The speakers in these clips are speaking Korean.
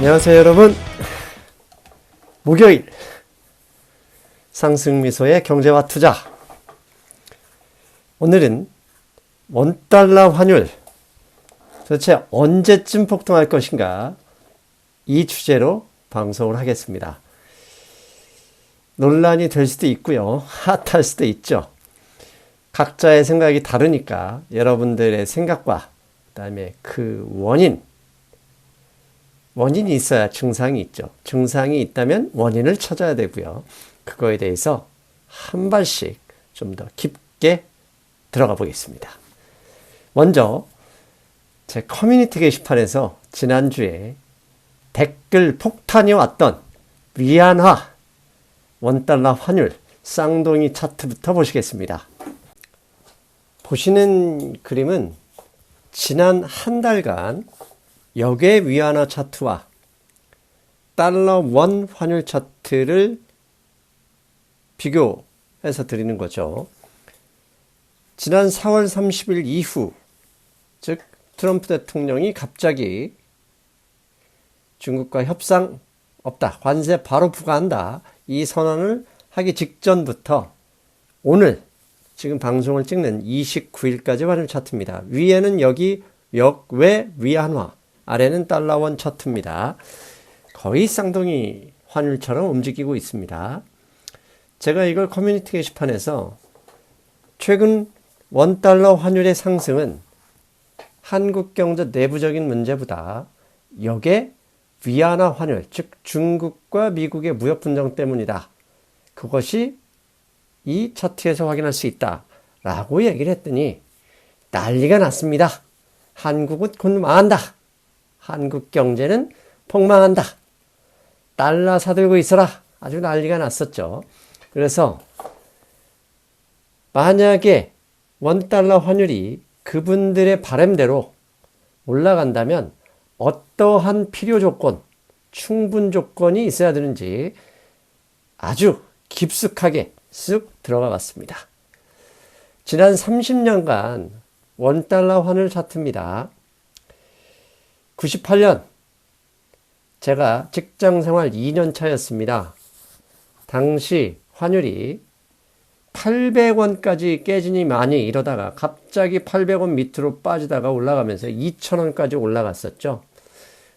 안녕하세요 여러분. 목요일 상승미소의 경제와 투자. 오늘은 원달러 환율 도대체 언제쯤 폭등할 것인가, 이 주제로 방송을 하겠습니다. 논란이 될 수도 있고요, 핫할 수도 있죠. 각자의 생각이 다르니까 여러분들의 생각과 그다음에 그 원인이 있어야 증상이 있죠. 증상이 있다면 원인을 찾아야 되고요. 그거에 대해서 한 발씩 좀 더 깊게 들어가 보겠습니다. 먼저 제 커뮤니티 게시판에서 지난주에 댓글 폭탄이 왔던 위안화, 원달러 환율, 쌍둥이 차트부터 보시겠습니다. 보시는 그림은 지난 한 달간 역외 위안화 차트와 달러 원 환율 차트를 비교해서 드리는 거죠. 지난 4월 30일 이후, 즉 트럼프 대통령이 갑자기 중국과 협상 없다, 관세 바로 부과한다, 이 선언을 하기 직전부터 오늘 지금 방송을 찍는 29일까지 환율 차트입니다. 위에는 여기 역외 위안화, 아래는 달러원 차트입니다. 거의 쌍둥이 환율처럼 움직이고 있습니다. 제가 이걸 커뮤니티 게시판에서 최근 원달러 환율의 상승은 한국 경제 내부적인 문제보다 역의 위안화 환율, 즉 중국과 미국의 무역 분쟁 때문이다, 그것이 이 차트에서 확인할 수 있다 라고 얘기를 했더니 난리가 났습니다. 한국은 곧 망한다, 한국 경제는 폭망한다, 달러 사들고 있어라, 아주 난리가 났었죠. 그래서 만약에 원달러 환율이 그분들의 바람대로 올라간다면 어떠한 필요 조건, 충분 조건이 있어야 되는지 아주 깊숙하게 쓱 들어가 봤습니다. 지난 30년간 원달러 환율 차트입니다. 98년 제가 직장생활 2년 차였습니다. 당시 환율이 800원까지 깨지니 많이 이러다가 갑자기 800원 밑으로 빠지다가 올라가면서 2000원까지 올라갔었죠.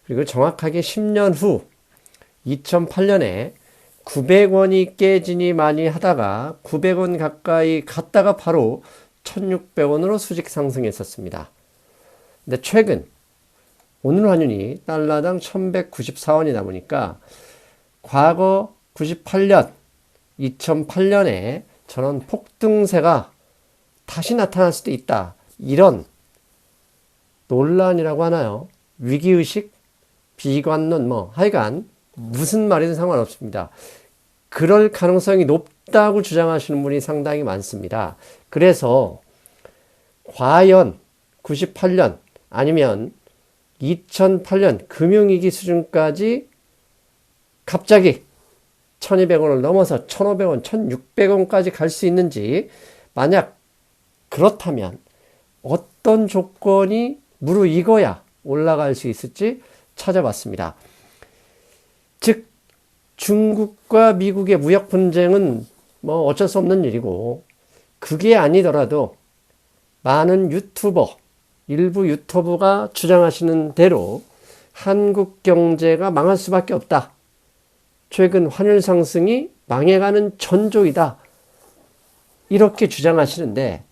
그리고 정확하게 10년 후 2008년에 900원이 깨지니 많이 하다가 900원 가까이 갔다가 바로 1600원으로 수직 상승했었습니다. 근데 최근 오늘 환율이 달러당 1194원이다 보니까 과거 98년, 2008년에 저런 폭등세가 다시 나타날 수도 있다, 이런 논란이라고 하나요? 위기의식, 비관론, 하여간 무슨 말이든 상관없습니다. 그럴 가능성이 높다고 주장하시는 분이 상당히 많습니다. 그래서 과연 98년 아니면 2008년 금융위기 수준까지 갑자기 1200원을 넘어서 1500원, 1600원까지 갈 수 있는지, 만약 그렇다면 어떤 조건이 무르익어야 올라갈 수 있을지 찾아봤습니다. 즉 중국과 미국의 무역 분쟁은 어쩔 수 없는 일이고, 그게 아니더라도 많은 일부 유튜버가 주장하시는 대로 한국 경제가 망할 수밖에 없다, 최근 환율 상승이 망해가는 전조이다, 이렇게 주장하시는데,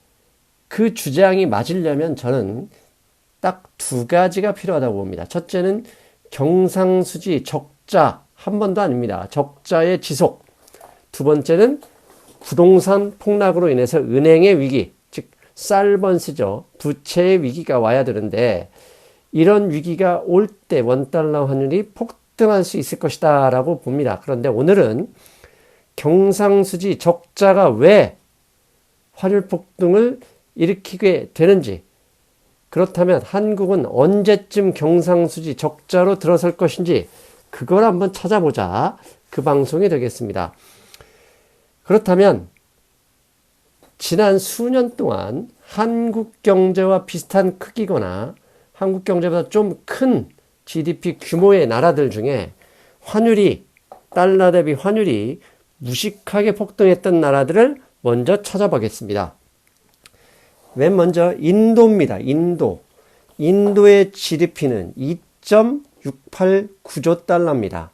그 주장이 맞으려면 저는 딱 두 가지가 필요하다고 봅니다. 첫째는 경상수지 적자 한 번도 아닙니다. 적자의 지속. 두 번째는 부동산 폭락으로 인해서 은행의 위기, 즉 살번스죠. 부채의 위기가 와야 되는데, 이런 위기가 올 때 원달러 환율이 폭등할 수 있을 것이다 라고 봅니다. 그런데 오늘은 경상수지 적자가 왜 환율 폭등을 일으키게 되는지, 그렇다면 한국은 언제쯤 경상수지 적자로 들어설 것인지, 그걸 한번 찾아보자, 그 방송이 되겠습니다. 그렇다면 지난 수년 동안 한국 경제와 비슷한 크기거나 한국 경제보다 좀 큰 GDP 규모의 나라들 중에 달러 대비 환율이 무식하게 폭등했던 나라들을 먼저 찾아보겠습니다. 맨 먼저 인도입니다. 인도의 GDP는 2.689조 달러입니다.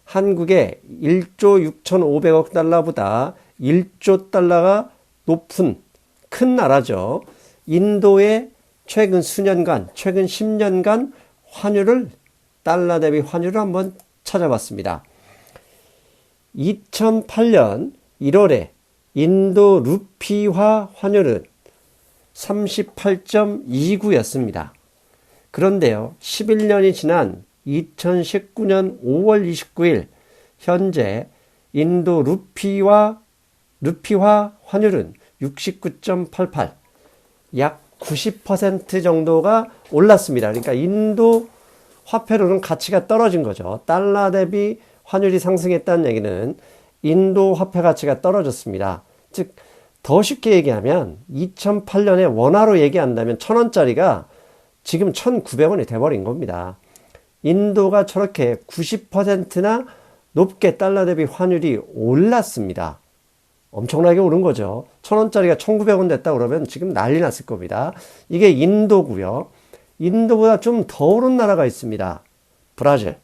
한국의 1조 6,500억 달러보다 1조 달러가 높은 큰 나라죠. 인도의 최근 10년간 달러 대비 환율을 한번 찾아봤습니다. 2008년 1월에 인도 루피화 환율은 38.29였습니다. 그런데요, 11년이 지난 2019년 5월 29일 현재 인도 루피화 환율은 69.88, 약 90% 정도가 올랐습니다. 그러니까 인도 화폐로는 가치가 떨어진 거죠. 달러 대비 환율이 상승했다는 얘기는 인도 화폐 가치가 떨어졌습니다. 즉, 더 쉽게 얘기하면 2008년에 원화로 얘기한다면 1,000원짜리가 지금 1,900원이 돼버린 겁니다. 인도가 저렇게 90%나 높게 달러 대비 환율이 올랐습니다. 엄청나게 오른 거죠. 1,000원짜리가 1,900원 됐다 그러면 지금 난리 났을 겁니다. 이게 인도고요. 인도보다 좀 더 오른 나라가 있습니다. 브라질.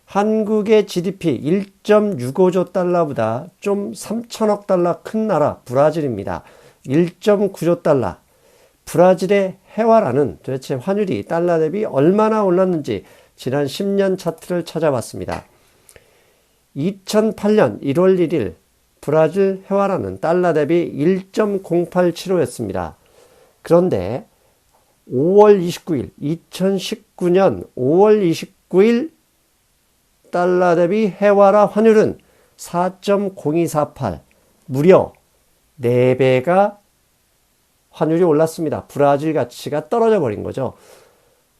한국의 GDP 1.65조 달러보다 좀 3천억 달러 큰 나라 브라질입니다. 1.9조 달러. 브라질의 헤와라는 도대체 환율이 달러 대비 얼마나 올랐는지 지난 10년 차트를 찾아봤습니다. 2008년 1월 1일 브라질 헤와라는 달러 대비 1.087였습니다. 그런데 2019년 5월 29일 달러 대비 헤와라 환율은 4.0248, 무려 4배가 환율이 올랐습니다. 브라질 가치가 떨어져 버린 거죠.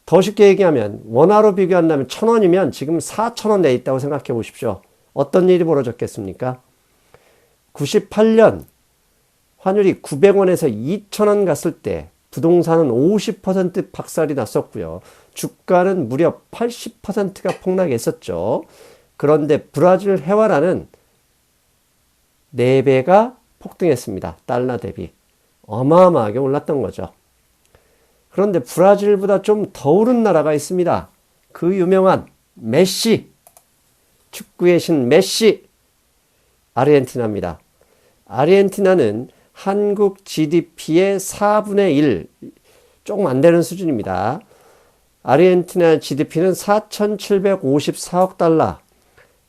더 쉽게 얘기하면 원화로 비교한다면 1,000원이면 지금 4,000원 내 있다고 생각해 보십시오. 어떤 일이 벌어졌겠습니까? 98년 환율이 900원에서 2,000원 갔을 때 부동산은 50% 박살이 났었고요. 주가는 무려 80%가 폭락했었죠. 그런데 브라질 헤와라는 4배가 폭등했습니다. 달러 대비. 어마어마하게 올랐던 거죠. 그런데 브라질보다 좀 더 오른 나라가 있습니다. 그 유명한 메시, 축구의 신 메시, 아르헨티나입니다. 아르헨티나는 한국 GDP의 4분의 1, 조금 안 되는 수준입니다. 아르헨티나 GDP는 4,754억 달러,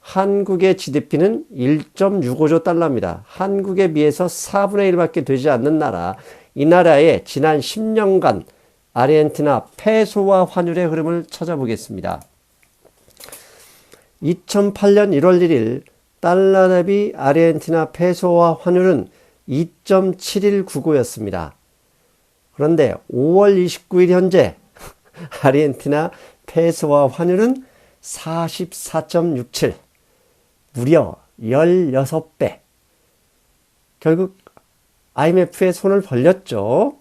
한국의 GDP는 1.65조 달러입니다. 한국에 비해서 4분의 1밖에 되지 않는 나라, 이 나라의 지난 10년간 아르헨티나 페소화 환율의 흐름을 찾아보겠습니다. 2008년 1월 1일 달러 대비 아르헨티나 페소화 환율은 2.7199였습니다. 그런데 5월 29일 현재 아르헨티나 페소화 환율은 44.67, 무려 16배. 결국 IMF에 손을 벌렸죠.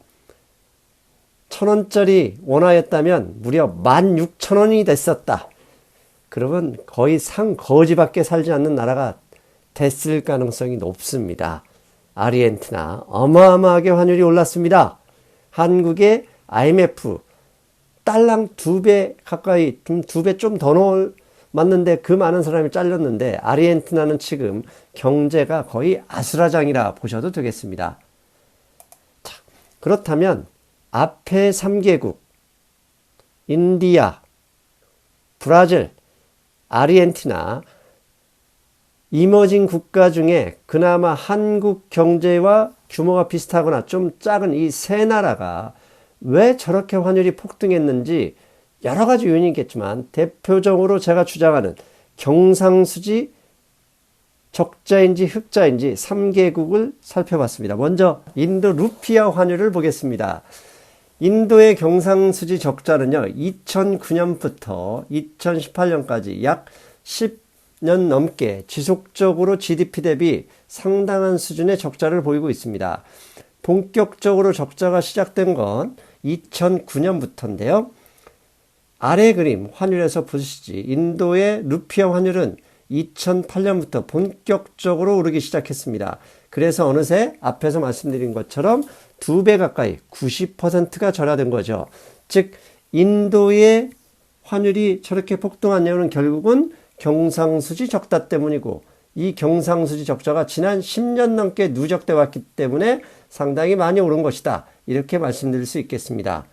1,000원짜리 원화였다면 무려 16,000원이 됐었다. 그러면 거의 상거지밖에 살지 않는 나라가 됐을 가능성이 높습니다. 아르헨티나 어마어마하게 환율이 올랐습니다. 한국의 IMF 달랑 2배 가까이, 2배 좀 더 맞는데 그 많은 사람이 잘렸는데 아르헨티나는 지금 경제가 거의 아수라장이라 보셔도 되겠습니다. 자, 그렇다면 앞에 3개국 인디아, 브라질, 아르헨티나 이머징 국가 중에 그나마 한국 경제와 규모가 비슷하거나 좀 작은 이 세 나라가 왜 저렇게 환율이 폭등했는지 여러 가지 요인이 있겠지만 대표적으로 제가 주장하는 경상수지 적자인지 흑자인지 3개국을 살펴봤습니다. 먼저 인도 루피아 환율을 보겠습니다. 인도의 경상수지 적자는요, 2009년부터 2018년까지 약 10년 넘게 지속적으로 GDP 대비 상당한 수준의 적자를 보이고 있습니다. 본격적으로 적자가 시작된 건 2009년부터인데요. 아래 그림 환율에서 보시지 인도의 루피아 환율은 2008년부터 본격적으로 오르기 시작했습니다. 그래서 어느새 앞에서 말씀드린 것처럼 2배 가까이 90%가 절하된 거죠. 즉 인도의 환율이 저렇게 폭등한 이유는 결국은 경상수지 적자 때문이고, 이 경상수지 적자가 지난 10년 넘게 누적돼 왔기 때문에 상당히 많이 오른 것이다, 이렇게 말씀드릴 수 있겠습니다.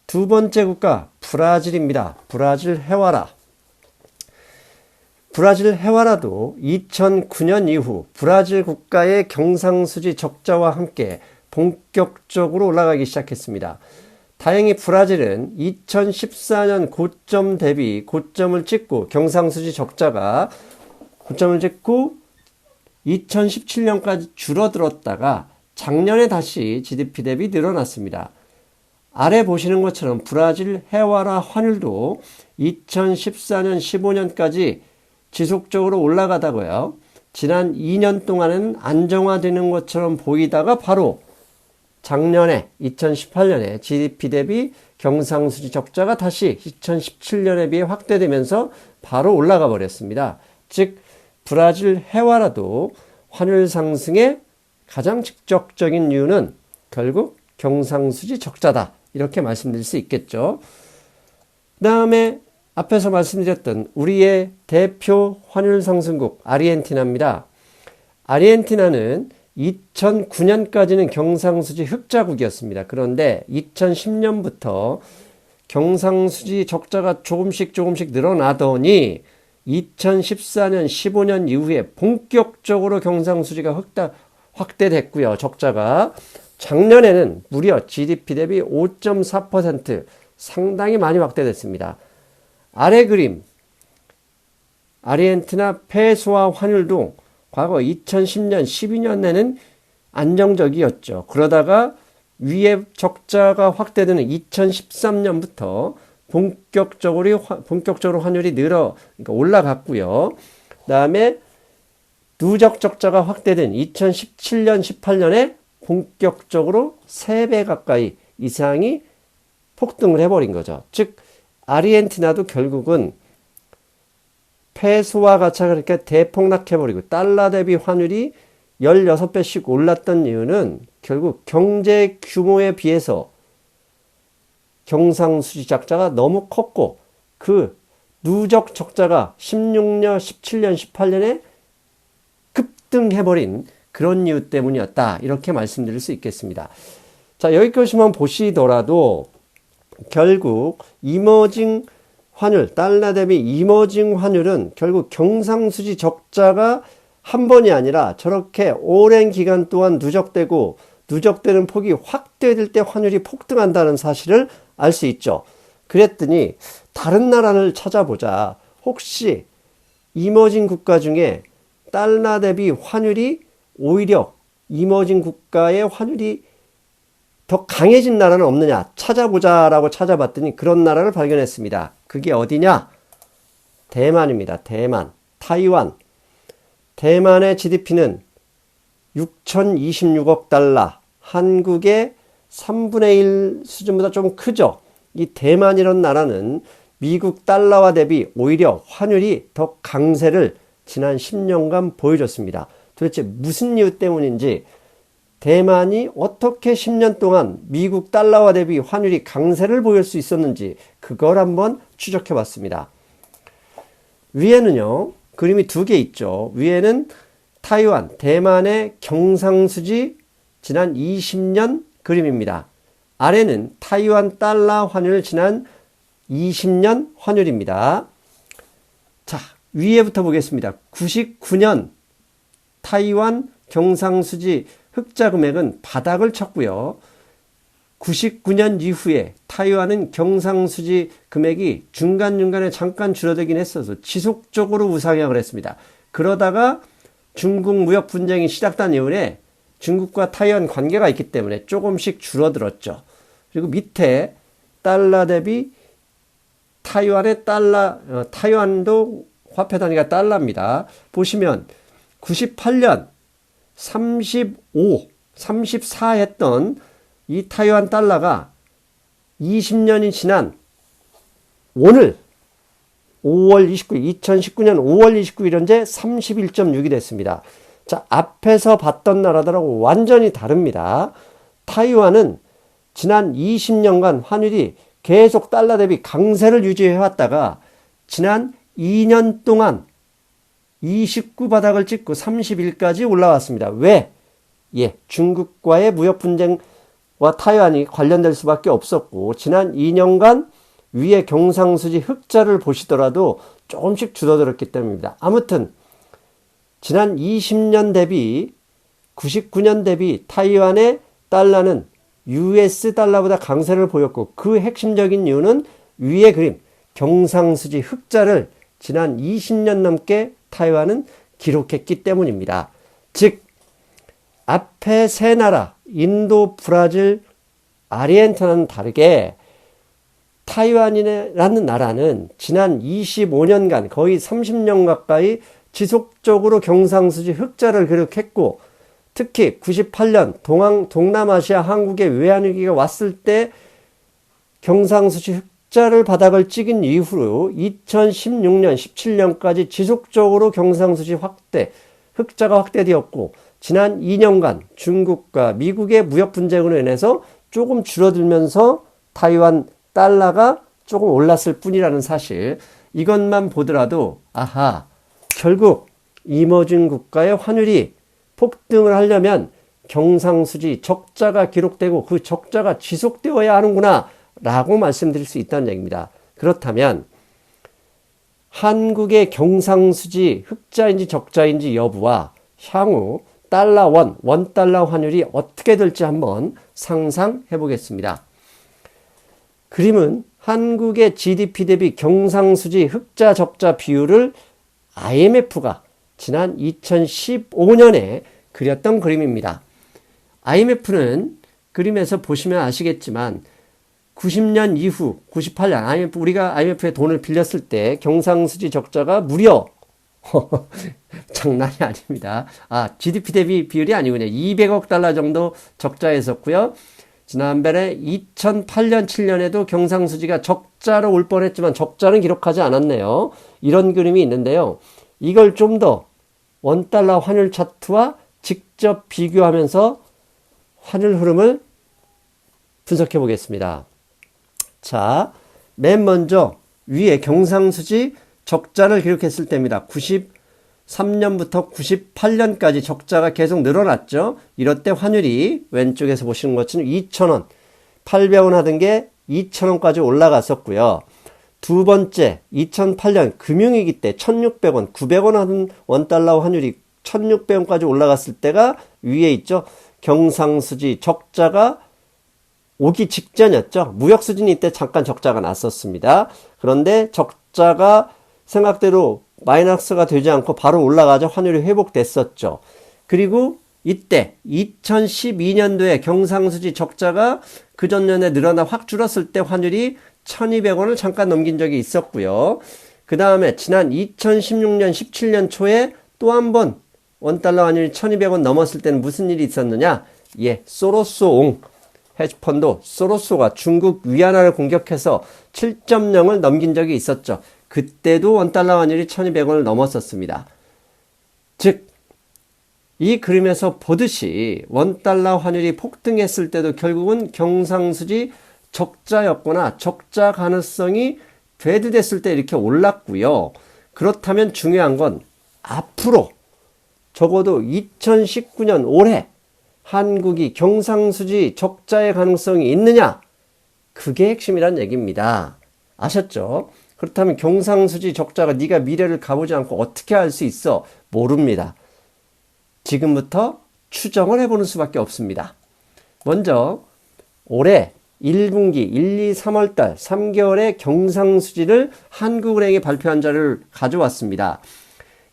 두 번째 국가 브라질입니다. 브라질 해와라. 브라질 해와라도 2009년 이후 브라질 국가의 경상수지 적자와 함께 본격적으로 올라가기 시작했습니다. 다행히 브라질은 2014년 고점 대비 고점을 찍고 경상수지 적자가 고점을 찍고 2017년까지 줄어들었다가 작년에 다시 GDP 대비 늘어났습니다. 아래 보시는 것처럼 브라질 해와라 환율도 2014년 15년까지 지속적으로 올라가다고요. 지난 2년 동안은 안정화되는 것처럼 보이다가 바로 작년에 2018년에 GDP 대비 경상수지 적자가 다시 2017년에 비해 확대되면서 바로 올라가 버렸습니다. 즉 브라질 해와라도 환율 상승의 가장 직접적인 이유는 결국 경상수지 적자다, 이렇게 말씀드릴 수 있겠죠. 그 다음에 앞에서 말씀드렸던 우리의 대표 환율 상승국 아르헨티나입니다. 아르헨티나는 2009년까지는 경상수지 흑자국이었습니다. 그런데 2010년부터 경상수지 적자가 조금씩 늘어나더니 2014년 15년 이후에 본격적으로 경상수지가 확대됐고요. 적자가 작년에는 무려 GDP 대비 5.4% 상당히 많이 확대됐습니다. 아래 그림 아르헨티나 페소화 환율도 과거 2010년 12년에는 안정적이었죠. 그러다가 위에 적자가 확대되는 2013년부터 본격적으로 환율이 그러니까 올라갔고요. 그 다음에 누적 적자가 확대된 2017년 18년에 본격적으로 3배 가까이 이상이 폭등을 해버린 거죠. 즉 아르헨티나도 결국은 페소화 가치가 그렇게 대폭락해버리고 달러 대비 환율이 16배씩 올랐던 이유는 결국 경제 규모에 비해서 경상수지 적자가 너무 컸고 그 누적 적자가 16년, 17년, 18년에 급등해버린 그런 이유 때문이었다, 이렇게 말씀드릴 수 있겠습니다. 자, 여기까지만 보시더라도 결국 이머징 환율, 달러 대비 이머징 환율은 결국 경상수지 적자가 한 번이 아니라 저렇게 오랜 기간 동안 누적되고 누적되는 폭이 확대될 때 환율이 폭등한다는 사실을 알 수 있죠. 그랬더니 다른 나라를 찾아보자. 혹시 이머징 국가 중에 달러 대비 환율이 오히려 이머징 국가의 환율이 더 강해진 나라는 없느냐 찾아보자라고 찾아봤더니 그런 나라를 발견했습니다. 그게 어디냐? 대만입니다. 대만, 타이완. 대만의 GDP는 6,026억 달러, 한국의 3분의 1 수준보다 좀 크죠. 이 대만이라는 나라는 미국 달러와 대비 오히려 환율이 더 강세를 지난 10년간 보여줬습니다. 도대체 무슨 이유 때문인지, 대만이 어떻게 10년 동안 미국 달러와 대비 환율이 강세를 보일 수 있었는지 그걸 한번 추적해 봤습니다. 위에는요, 그림이 2개 있죠. 위에는 타이완, 대만의 경상수지 지난 20년 그림입니다. 아래는 타이완 달러 환율 지난 20년 환율입니다. 자, 위에부터 보겠습니다. 99년 타이완 경상수지 흑자 금액은 바닥을 쳤고요. 99년 이후에 타이완은 경상수지 금액이 중간중간에 잠깐 줄어들긴 했어서 지속적으로 우상향을 했습니다. 그러다가 중국 무역 분쟁이 시작된 이후에 중국과 타이완 관계가 있기 때문에 조금씩 줄어들었죠. 그리고 밑에 달러 대비 타이완의 타이완도 화폐 단위가 달러입니다. 보시면 98년 34 했던 이 타이완 달러가 20년이 지난 오늘 5월 29일, 2019년 5월 29일 현재 31.6이 됐습니다. 자, 앞에서 봤던 나라들하고 완전히 다릅니다. 타이완은 지난 20년간 환율이 계속 달러 대비 강세를 유지해 왔다가 지난 2년 동안 29 바닥을 찍고 30일까지 올라왔습니다. 왜? 중국과의 무역 분쟁과 타이완이 관련될 수밖에 없었고, 지난 2년간 위에 경상수지 흑자를 보시더라도 조금씩 줄어들었기 때문입니다. 아무튼 지난 20년 대비 99년 대비 타이완의 달러는 US 달러보다 강세를 보였고, 그 핵심적인 이유는 위의 그림 경상수지 흑자를 지난 20년 넘게 타이완은 기록했기 때문입니다. 즉 앞에 세 나라 인도, 브라질, 아르헨티나는 다르게 타이완이라는 나라는 지난 25년간 거의 30년 가까이 지속적으로 경상수지 흑자를 기록했고, 특히 98년 동남아시아 한국의 외환위기가 왔을 때 경상수지 흑자를 바닥을 찍은 이후로 2016년, 17년까지 지속적으로 경상수지 흑자가 확대되었고, 지난 2년간 중국과 미국의 무역 분쟁으로 인해서 조금 줄어들면서 타이완 달러가 조금 올랐을 뿐이라는 사실, 이것만 보더라도 결국 이머징 국가의 환율이 폭등을 하려면 경상수지 적자가 기록되고 그 적자가 지속되어야 하는구나 라고 말씀드릴 수 있다는 얘기입니다. 그렇다면 한국의 경상수지 흑자인지 적자인지 여부와 향후 달러 원달러 환율이 어떻게 될지 한번 상상해 보겠습니다. 그림은 한국의 GDP 대비 경상수지 흑자 적자 비율을 IMF가 지난 2015년에 그렸던 그림입니다. IMF는 그림에서 보시면 아시겠지만 90년 이후 98년 우리가 IMF에 돈을 빌렸을 때 경상수지 적자가 무려 장난이 아닙니다. GDP 대비 비율이 아니군요. 200억 달러 정도 적자였었고요. 지난번에 2008년, 7년에도 경상수지가 적자로 올 뻔했지만 적자는 기록하지 않았네요. 이런 그림이 있는데요. 이걸 좀 더 원달러 환율 차트와 직접 비교하면서 환율 흐름을 분석해 보겠습니다. 자, 맨 먼저 위에 경상수지 적자를 기록했을 때입니다. 93년부터 98년까지 적자가 계속 늘어났죠. 이럴 때 환율이 왼쪽에서 보시는 것처럼 2,000원, 800원 하던 게 2,000원까지 올라갔었고요. 두 번째 2008년 금융위기 때 1,600원, 900원 하던 원달러 환율이 1,600원까지 올라갔을 때가 위에 있죠. 경상수지 적자가 오기 직전이었죠. 무역수준이 이때 잠깐 적자가 났었습니다. 그런데 적자가 생각대로 마이너스가 되지 않고 바로 올라가자 환율이 회복됐었죠. 그리고 이때 2012년도에 경상수지 적자가 그 전년에 늘어나 확 줄었을 때 환율이 1,200원을 잠깐 넘긴 적이 있었고요. 그 다음에 지난 2016년, 17년 초에 또 한 번 원달러 환율이 1,200원 넘었을 때는 무슨 일이 있었느냐? 소로스옹 헤지펀드 소로스가 중국 위안화를 공격해서 7.0을 넘긴 적이 있었죠. 그때도 원달러 환율이 1,200원을 넘었었습니다. 즉, 이 그림에서 보듯이 원달러 환율이 폭등했을 때도 결국은 경상수지 적자였거나 적자 가능성이 배드됐을 때 이렇게 올랐고요. 그렇다면 중요한 건 앞으로 적어도 2019년 올해 한국이 경상수지 적자의 가능성이 있느냐? 그게 핵심이란 얘기입니다. 아셨죠? 그렇다면 경상수지 적자가 네가 미래를 가보지 않고 어떻게 알 수 있어? 모릅니다. 지금부터 추정을 해보는 수밖에 없습니다. 먼저 올해 1분기 1, 2, 3월달 3개월의 경상수지를 한국은행이 발표한 자료를 가져왔습니다.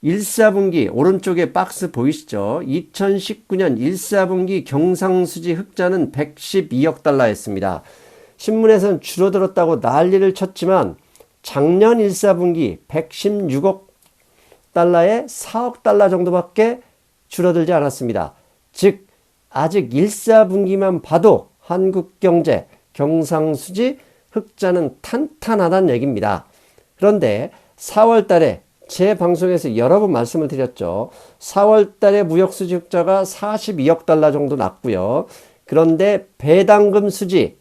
1사분기 오른쪽에 박스 보이시죠? 2019년 1사분기 경상수지 흑자는 112억 달러였습니다. 신문에서는 줄어들었다고 난리를 쳤지만 작년 1사분기 116억 달러에 4억 달러 정도밖에 줄어들지 않았습니다. 즉 아직 1사분기만 봐도 한국 경제 경상수지 흑자는 탄탄하다는 얘기입니다. 그런데 4월 달에 제 방송에서 여러 번 말씀을 드렸죠. 4월 달에 무역수지 흑자가 42억 달러 정도 났고요. 그런데 배당금 수지,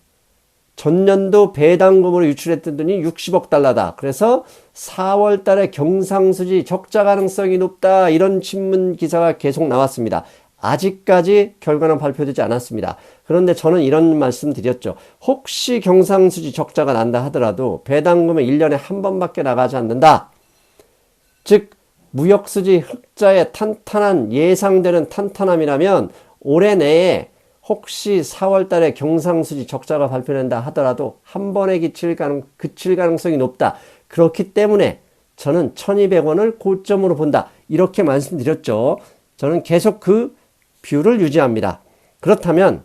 전년도 배당금으로 유출했던 돈이 60억 달러다. 그래서 4월 달에 경상수지 적자 가능성이 높다. 이런 신문 기사가 계속 나왔습니다. 아직까지 결과는 발표되지 않았습니다. 그런데 저는 이런 말씀 드렸죠. 혹시 경상수지 적자가 난다 하더라도 배당금은 1년에 한 번밖에 나가지 않는다. 즉 무역수지 흑자의 탄탄한 예상되는 탄탄함이라면 올해 내에 혹시 4월 달에 경상수지 적자가 발표된다 하더라도 한 번에 그칠 가능성이 높다. 그렇기 때문에 저는 1200원을 고점으로 본다. 이렇게 말씀드렸죠. 저는 계속 그 뷰를 유지합니다. 그렇다면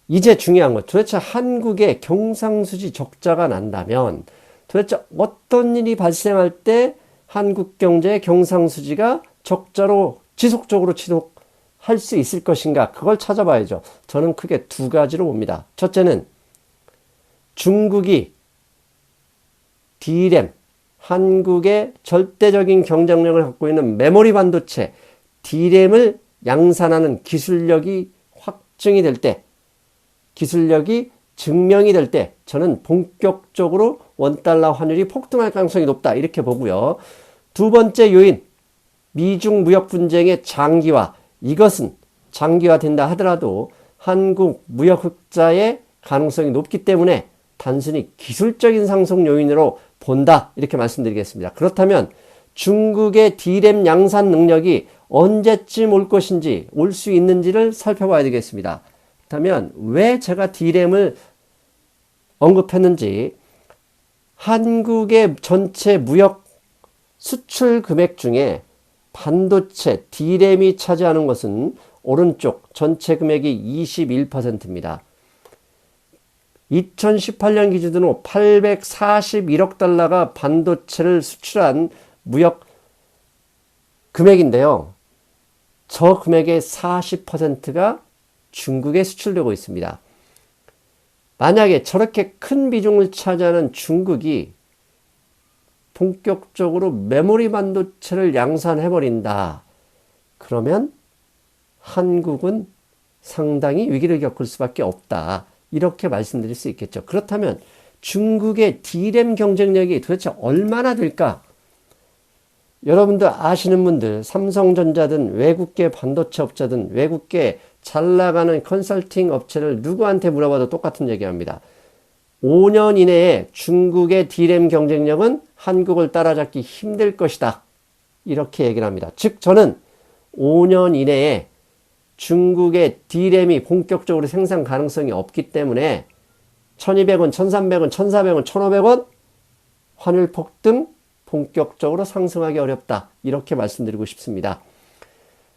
이제 중요한 것, 도대체 한국에 경상수지 적자가 난다면 도대체 어떤 일이 발생할 때 한국 경제의 경상수지가 적자로 지속적으로 할 수 있을 것인가, 그걸 찾아봐야죠. 저는 크게 두 가지로 봅니다. 첫째는 중국이 D램, 한국의 절대적인 경쟁력을 갖고 있는 메모리 반도체 D램을 양산하는 기술력이 확증이 될 때, 기술력이 증명이 될 때 저는 본격적으로 원달러 환율이 폭등할 가능성이 높다, 이렇게 보고요. 두 번째 요인, 미중 무역 분쟁의 장기화. 이것은 장기화된다 하더라도 한국 무역 흑자의 가능성이 높기 때문에 단순히 기술적인 상승 요인으로 본다, 이렇게 말씀드리겠습니다. 그렇다면 중국의 D램 양산 능력이 언제쯤 올 것인지, 올 수 있는지를 살펴봐야 되겠습니다. 그렇다면 왜 제가 D램을 언급했는지, 한국의 전체 무역 수출 금액 중에 반도체 D램이 차지하는 것은 오른쪽 전체 금액이 21%입니다. 2018년 기준으로 841억 달러가 반도체를 수출한 무역 금액인데요. 저 금액의 40%가 중국에 수출되고 있습니다. 만약에 저렇게 큰 비중을 차지하는 중국이 본격적으로 메모리 반도체를 양산해버린다. 그러면 한국은 상당히 위기를 겪을 수밖에 없다. 이렇게 말씀드릴 수 있겠죠. 그렇다면 중국의 D램 경쟁력이 도대체 얼마나 될까? 여러분들 아시는 분들, 삼성전자든 외국계 반도체 업자든 외국계 잘 나가는 컨설팅 업체를 누구한테 물어봐도 똑같은 얘기합니다. 5년 이내에 중국의 D램 경쟁력은 한국을 따라잡기 힘들 것이다. 이렇게 얘기를 합니다. 즉 저는 5년 이내에 중국의 D램이 본격적으로 생산 가능성이 없기 때문에 1200원, 1300원, 1400원, 1500원 환율 폭등 본격적으로 상승하기 어렵다. 이렇게 말씀드리고 싶습니다.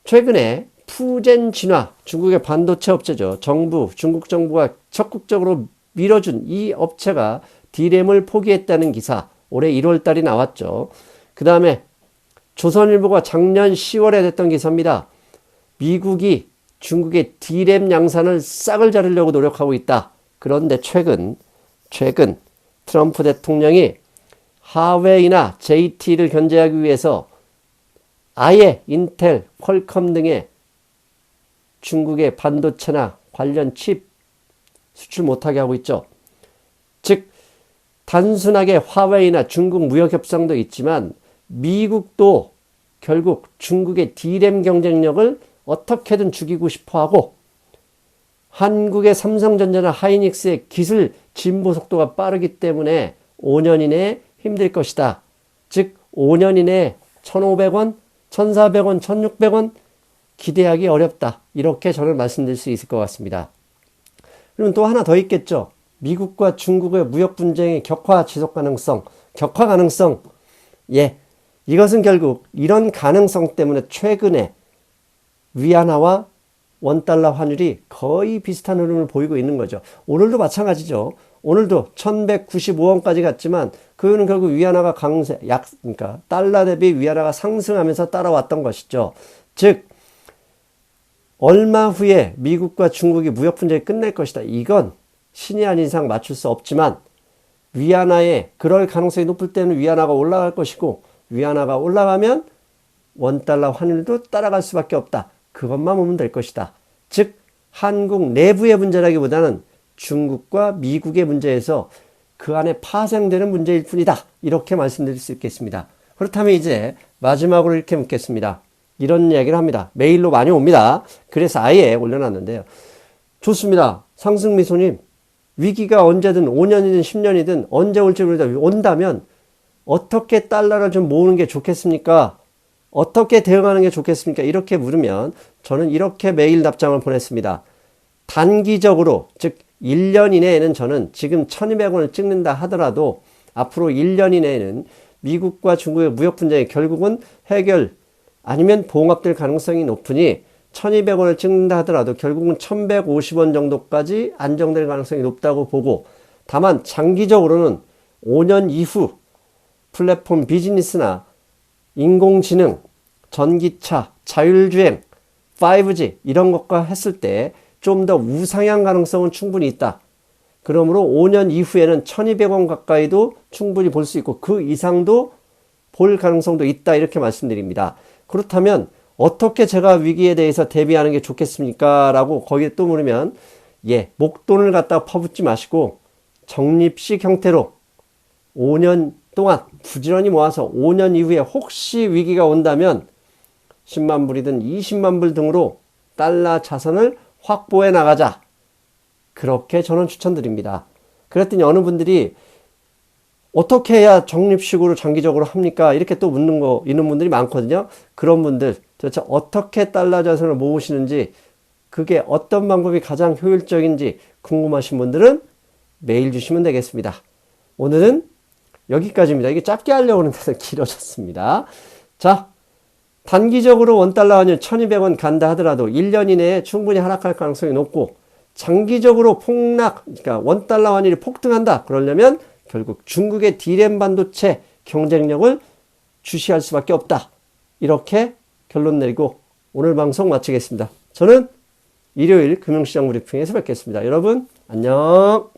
최근에 푸젠 진화, 중국의 반도체 업체죠. 중국 정부가 적극적으로 밀어준 이 업체가 D램을 포기했다는 기사, 올해 1월 달이 나왔죠. 그 다음에 조선일보가 작년 10월에 냈던 기사입니다. 미국이 중국의 D램 양산을 싹을 자르려고 노력하고 있다. 그런데 최근 트럼프 대통령이 하웨이나 JT를 견제하기 위해서 아예 인텔, 퀄컴 등의 중국의 반도체나 관련 칩 수출 못하게 하고 있죠. 즉 단순하게 화웨이나 중국 무역 협상도 있지만 미국도 결국 중국의 D램 경쟁력을 어떻게든 죽이고 싶어하고 한국의 삼성전자나 하이닉스의 기술 진보 속도가 빠르기 때문에 5년 이내에 힘들 것이다. 즉 5년 이내에 1,500원, 1,400원, 1,600원 기대하기 어렵다. 이렇게 저는 말씀드릴 수 있을 것 같습니다. 그럼 또 하나 더 있겠죠. 미국과 중국의 무역 분쟁의 격화 가능성. 예. 이것은 결국 이런 가능성 때문에 최근에 위안화와 원달러 환율이 거의 비슷한 흐름을 보이고 있는 거죠. 오늘도 마찬가지죠. 오늘도 1195원까지 갔지만 그거는 결국 위안화가 그러니까 달러 대비 위안화가 상승하면서 따라왔던 것이죠. 즉 얼마 후에 미국과 중국이 무역 분쟁이 끝날 것이다. 이건 신이 아닌 이상 맞출 수 없지만 위안화에 그럴 가능성이 높을 때는 위안화가 올라갈 것이고 위안화가 올라가면 원달러 환율도 따라갈 수밖에 없다. 그것만 보면 될 것이다. 즉 한국 내부의 문제라기보다는 중국과 미국의 문제에서 그 안에 파생되는 문제일 뿐이다. 이렇게 말씀드릴 수 있겠습니다. 그렇다면 이제 마지막으로 이렇게 묻겠습니다. 이런 이야기를 합니다. 메일로 많이 옵니다. 그래서 아예 올려놨는데요. 좋습니다. 상승미소님, 위기가 언제든 5년이든 10년이든 언제 올지 모르다 온다면 어떻게 달러를 좀 모으는 게 좋겠습니까? 어떻게 대응하는 게 좋겠습니까? 이렇게 물으면 저는 이렇게 메일 답장을 보냈습니다. 단기적으로, 즉 1년 이내에는 저는 지금 1200원을 찍는다 하더라도 앞으로 1년 이내에는 미국과 중국의 무역 분쟁이 결국은 해결 아니면 봉합될 가능성이 높으니 1200원을 찍는다 하더라도 결국은 1150원 정도까지 안정될 가능성이 높다고 보고, 다만 장기적으로는 5년 이후 플랫폼 비즈니스나 인공지능, 전기차, 자율주행, 5G 이런 것과 했을 때 좀 더 우상향 가능성은 충분히 있다. 그러므로 5년 이후에는 1200원 가까이도 충분히 볼 수 있고 그 이상도 볼 가능성도 있다. 이렇게 말씀드립니다. 그렇다면 어떻게 제가 위기에 대해서 대비하는 게 좋겠습니까? 라고 거기에 또 물으면 목돈을 갖다 퍼붓지 마시고 적립식 형태로 5년 동안 부지런히 모아서 5년 이후에 혹시 위기가 온다면 10만 불이든 20만 불 등으로 달러 자산을 확보해 나가자. 그렇게 저는 추천드립니다. 그랬더니 어느 분들이 어떻게 해야 적립식으로 장기적으로 합니까? 이렇게 또 있는 분들이 많거든요. 그런 분들 도대체 어떻게 달러 자산을 모으시는지, 그게 어떤 방법이 가장 효율적인지 궁금하신 분들은 메일 주시면 되겠습니다. 오늘은 여기까지입니다. 이게 짧게 하려고 하는데 길어졌습니다. 자, 단기적으로 원달러 환율 1200원 간다 하더라도 1년 이내에 충분히 하락할 가능성이 높고, 장기적으로 그러니까 원달러 환율이 폭등한다. 그러려면 결국 중국의 D램 반도체 경쟁력을 주시할 수밖에 없다. 이렇게 결론 내리고 오늘 방송 마치겠습니다. 저는 일요일 금융시장 브리핑에서 뵙겠습니다. 여러분 안녕.